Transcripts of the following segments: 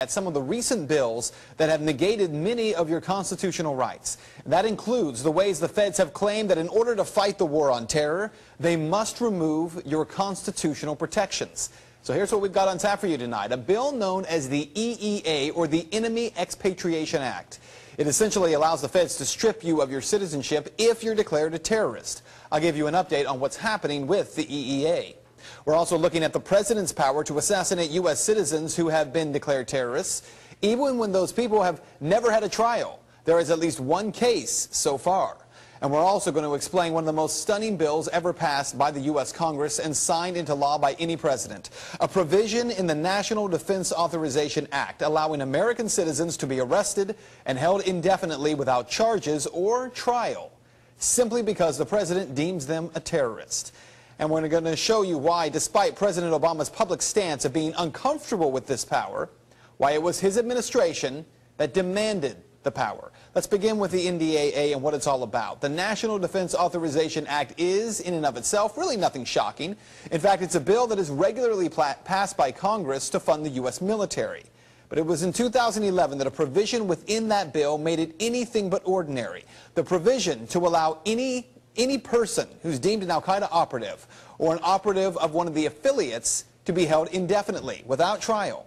At some of the recent bills that have negated many of your constitutional rights. That includes the ways the feds have claimed that in order to fight the war on terror, they must remove your constitutional protections. So here's what we've got on tap for you tonight. A bill known as the EEA, or the Enemy Expatriation Act. It essentially allows the feds to strip you of your citizenship if you're declared a terrorist. I'll give you an update on what's happening with the EEA. We're also looking at the president's power to assassinate U.S. citizens who have been declared terrorists, even when those people have never had a trial. There is at least one case so far. And we're also going to explain one of the most stunning bills ever passed by the U.S. Congress and signed into law by any president. A provision in the National Defense Authorization Act allowing American citizens to be arrested and held indefinitely without charges or trial, simply because the president deems them a terrorist. And we're going to show you why, despite President Obama's public stance of being uncomfortable with this power, why it was his administration that demanded the power. Let's begin with the NDAA and what it's all about. The National Defense Authorization Act is, in and of itself, really nothing shocking. In fact, it's a bill that is regularly passed by Congress to fund the U.S. military. But it was in 2011 that a provision within that bill made it anything but ordinary. The provision to allow any person who's deemed an al-Qaeda operative or an operative of one of the affiliates to be held indefinitely without trial.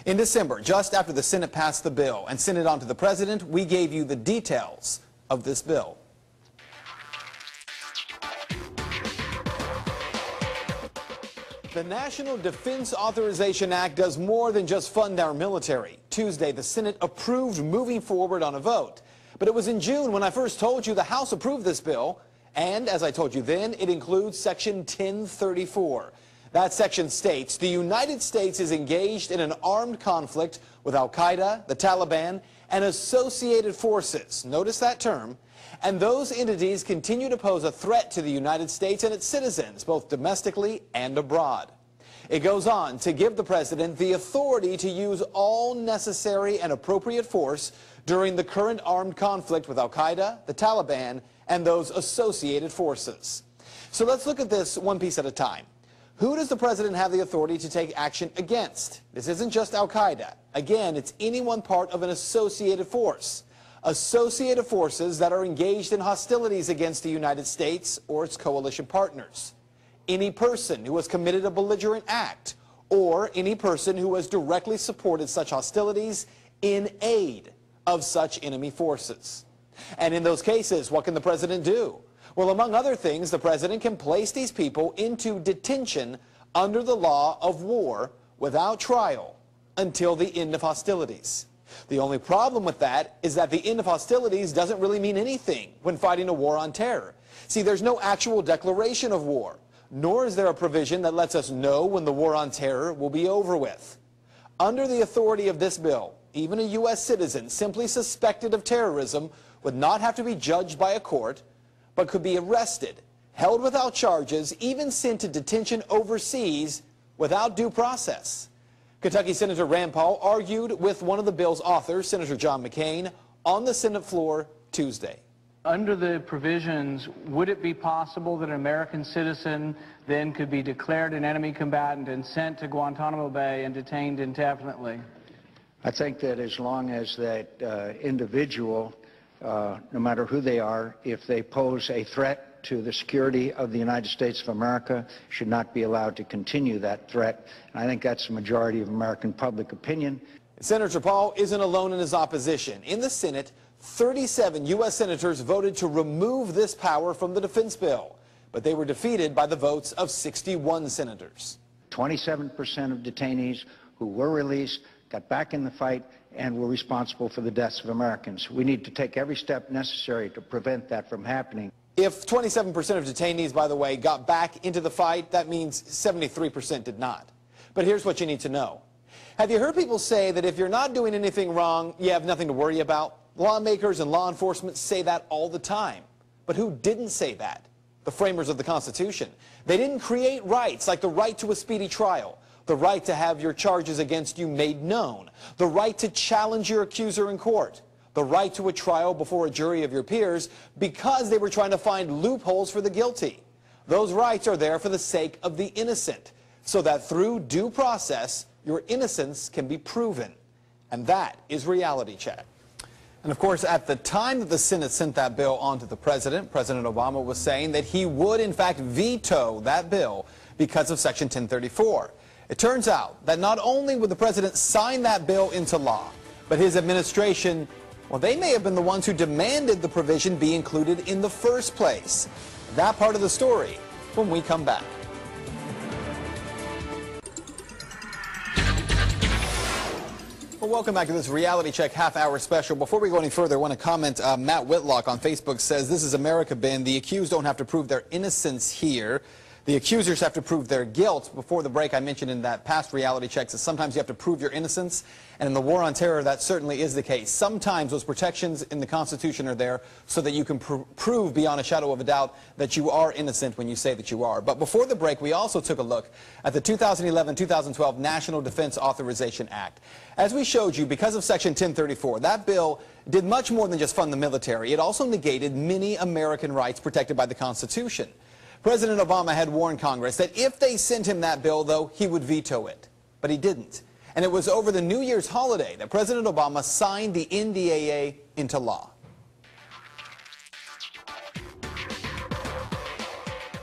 In December, just after the Senate passed the bill and sent it on to the president, we gave you the details of this bill. The National Defense Authorization Act does more than just fund our military. Tuesday, the Senate approved moving forward on a vote. But it was in June when I first told you the House approved this bill. And, as I told you then, it includes Section 1034. That section states, the United States is engaged in an armed conflict with al-Qaeda, the Taliban, and associated forces. Notice that term. And those entities continue to pose a threat to the United States and its citizens, both domestically and abroad. It goes on to give the president the authority to use all necessary and appropriate force during the current armed conflict with al-Qaeda, the Taliban, and those associated forces. So let's look at this one piece at a time. Who does the president have the authority to take action against? This isn't just al-Qaeda. Again, it's any one part of an associated force. Associated forces that are engaged in hostilities against the United States or its coalition partners. Any person who has committed a belligerent act, or any person who has directly supported such hostilities in aid of such enemy forces. And in those cases, what can the president do? Well, among other things, the president can place these people into detention under the law of war without trial until the end of hostilities. The only problem with that is that the end of hostilities doesn't really mean anything when fighting a war on terror. See, there's no actual declaration of war, nor is there a provision that lets us know when the war on terror will be over with. Under the authority of this bill, even a U.S. citizen simply suspected of terrorism would not have to be judged by a court, but could be arrested, held without charges, even sent to detention overseas without due process. Kentucky Senator Rand Paul argued with one of the bill's authors, Senator John McCain, on the Senate floor Tuesday. Under the provisions, would it be possible that an American citizen then could be declared an enemy combatant and sent to Guantanamo Bay and detained indefinitely? I think that as long as that individual, no matter who they are, if they pose a threat to the security of the United States of America, should not be allowed to continue that threat. And I think that's the majority of American public opinion. Senator Paul isn't alone in his opposition. In the Senate, 37 U.S. senators voted to remove this power from the defense bill, but they were defeated by the votes of 61 senators. 27% of detainees who were released got back in the fight and were responsible for the deaths of Americans. We need to take every step necessary to prevent that from happening. If 27% of detainees, by the way, got back into the fight, that means 73% did not. But here's what you need to know. Have you heard people say that if you're not doing anything wrong, you have nothing to worry about? Lawmakers and law enforcement say that all the time. But who didn't say that? The framers of the Constitution. They didn't create rights like the right to a speedy trial, the right to have your charges against you made known, the right to challenge your accuser in court, the right to a trial before a jury of your peers because they were trying to find loopholes for the guilty. Those rights are there for the sake of the innocent, so that through due process, your innocence can be proven. And that is Reality Check. And of course, at the time that the Senate sent that bill on to the president, President Obama was saying that he would in fact veto that bill because of Section 1034. It turns out that not only would the president sign that bill into law, but his administration, well, they may have been the ones who demanded the provision be included in the first place. That part of the story when we come back. Well, welcome back to this Reality Check half-hour special. Before we go any further, I want to comment. Matt Whitlock on Facebook says, "This is America, Ben. The accused don't have to prove their innocence here. The accusers have to prove their guilt." Before the break, I mentioned in that past Reality Checks that sometimes you have to prove your innocence. And in the war on terror, that certainly is the case. Sometimes those protections in the Constitution are there so that you can prove beyond a shadow of a doubt that you are innocent when you say that you are. But before the break, we also took a look at the 2011-2012 National Defense Authorization Act. As we showed you, because of Section 1034, that bill did much more than just fund the military. It also negated many American rights protected by the Constitution. President Obama had warned Congress that if they sent him that bill, though, he would veto it. But he didn't. And it was over the New Year's holiday that President Obama signed the NDAA into law.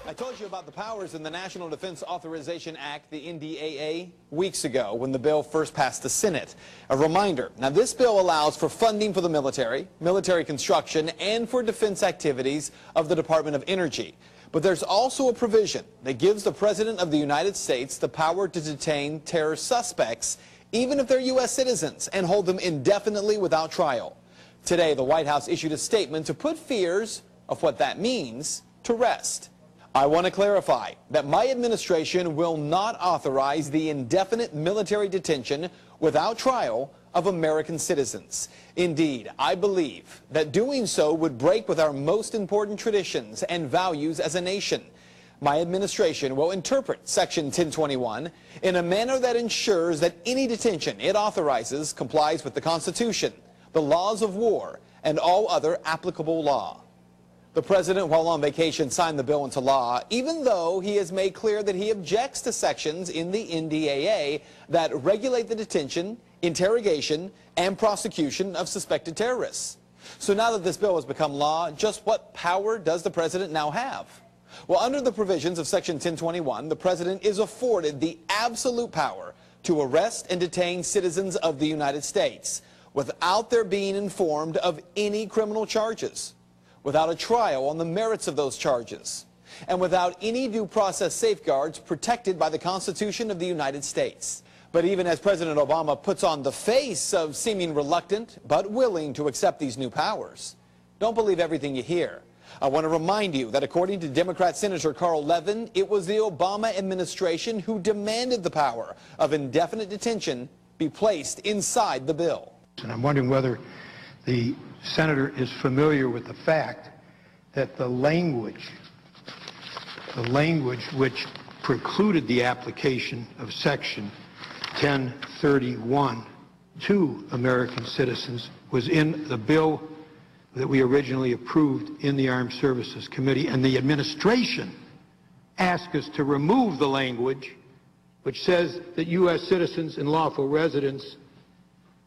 I told you about the powers in the National Defense Authorization Act, the NDAA, weeks ago when the bill first passed the Senate. A reminder, now this bill allows for funding for the military, military construction, and for defense activities of the Department of Energy. But there's also a provision that gives the President of the United States the power to detain terror suspects, even if they're U.S. citizens, and hold them indefinitely without trial. Today, the White House issued a statement to put fears of what that means to rest. I want to clarify that my administration will not authorize the indefinite military detention without trial of American citizens. Indeed, I believe that doing so would break with our most important traditions and values as a nation. My administration will interpret Section 1021 in a manner that ensures that any detention it authorizes complies with the Constitution, the laws of war, and all other applicable law. The president, while on vacation, signed the bill into law, even though he has made clear that he objects to sections in the NDAA that regulate the detention, interrogation, and prosecution of suspected terrorists. So now that this bill has become law, just what power does the president now have? Well, under the provisions of Section 1021, the president is afforded the absolute power to arrest and detain citizens of the United States without their being informed of any criminal charges, without a trial on the merits of those charges, and without any due process safeguards protected by the Constitution of the United States. But even as President Obama puts on the face of seeming reluctant but willing to accept these new powers, don't believe everything you hear. I want to remind you that according to Democrat Senator Carl Levin, it was the Obama administration who demanded the power of indefinite detention be placed inside the bill. And I'm wondering whether the senator is familiar with the fact that the language which precluded the application of Section 1031 to American citizens was in the bill that we originally approved in the Armed Services Committee, and the administration asked us to remove the language which says that U.S. citizens and lawful residents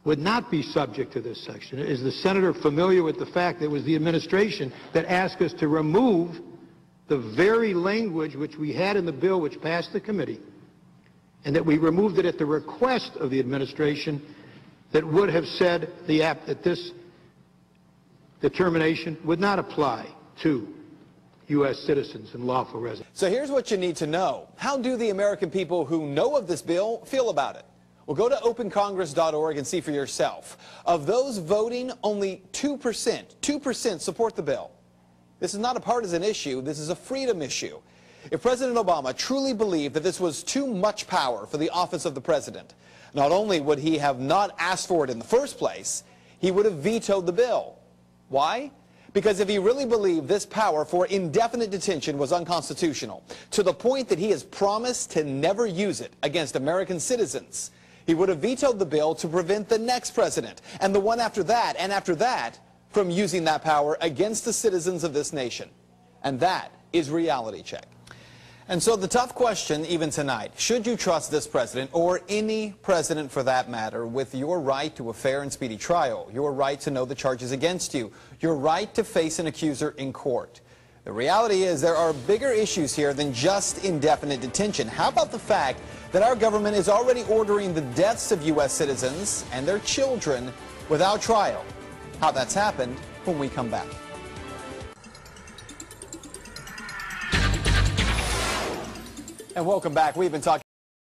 would not be subject to this section. Is the senator familiar with the fact that it was the administration that asked us to remove the very language which we had in the bill which passed the committee, and that we removed it at the request of the administration that would have said that this determination would not apply to U.S. citizens and lawful residents? So here's what you need to know. How do the American people who know of this bill feel about it? Well, go to opencongress.org and see for yourself. Of those voting, only 2% support the bill. This is not a partisan issue. This is a freedom issue. If President Obama truly believed that this was too much power for the office of the president, not only would he have not asked for it in the first place, he would have vetoed the bill. Why? Because if he really believed this power for indefinite detention was unconstitutional, to the point that he has promised to never use it against American citizens, he would have vetoed the bill to prevent the next president, and the one after that, and after that, from using that power against the citizens of this nation. And that is Reality Check. And so the tough question, even tonight, should you trust this president, or any president for that matter, with your right to a fair and speedy trial, your right to know the charges against you, your right to face an accuser in court? The reality is there are bigger issues here than just indefinite detention. How about the fact that our government is already ordering the deaths of U.S. citizens and their children without trial? How that's happened when we come back. And welcome back. We've been talking